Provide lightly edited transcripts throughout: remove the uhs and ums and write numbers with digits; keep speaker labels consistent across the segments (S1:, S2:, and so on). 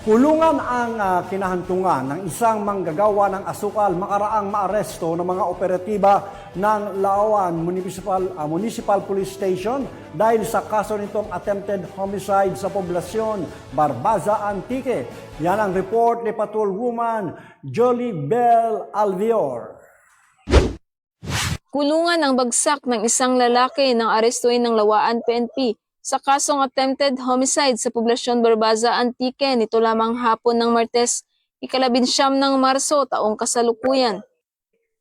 S1: Kulungan ang kinahantungan ng isang manggagawa ng asukal makaraang maaresto ng mga operatiba ng Laoan Municipal Police Station dahil sa kaso nitong attempted homicide sa poblasyon Barbaza, Antique. Yan ang report ni Patrolwoman Jolie Bell Alvior.
S2: Kulungan ang bagsak ng isang lalaki ng arestuin ng Lawaan PNP sa kasong attempted homicide sa poblasyon Barbaza, Antique nito lamang hapon ng Martes, 19 ng Marso taong kasalukuyan.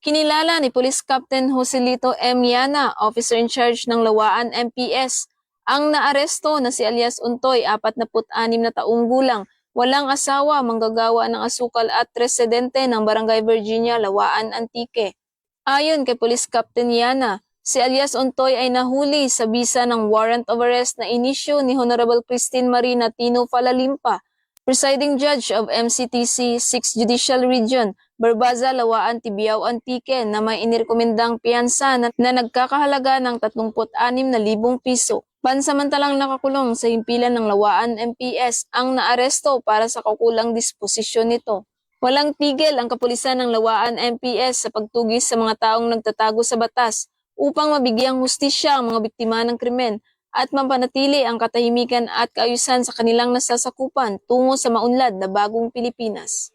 S2: Kinilala ni Police Captain Joselito M. Yana, officer in charge ng Lawaan MPS, ang naaresto na si alias Untoy, 46 na taong gulang, walang asawa, manggagawa ng asukal at residente ng Barangay Virginia, Lawaan, Antique. Ayon kay Police Captain Yana, si alias Untoy ay nahuli sa bisa ng warrant of arrest na inisyu ni Honorable Christine Marina Tino Falalimpa, Presiding Judge of MCTC 6th Judicial Region, Barbaza, Lawaan, Tibiao, Antique na may inirekomendang piyansa na nagkakahalaga ng 36,000 piso. Pansamantalang nakakulong sa himpilan ng Lawaan MPS ang naaresto para sa kaukulang disposisyon nito. Walang tigil ang kapulisan ng Lawaan MPS sa pagtugis sa mga taong nagtatago sa batas upang mabigyang hustisya ang mga biktima ng krimen at mapanatili ang katahimikan at kaayusan sa kanilang nasasakupan tungo sa maunlad na bagong Pilipinas.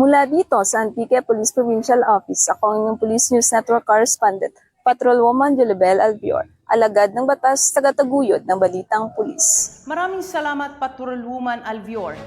S2: Mula dito sa Antique Police Provincial Office, ako ang inyong Police News Network Correspondent, Patrolwoman Jolibel Albior, alagad ng batas, tagataguyod ng balitang pulis.
S3: Maraming salamat, Patrolwoman Alvior.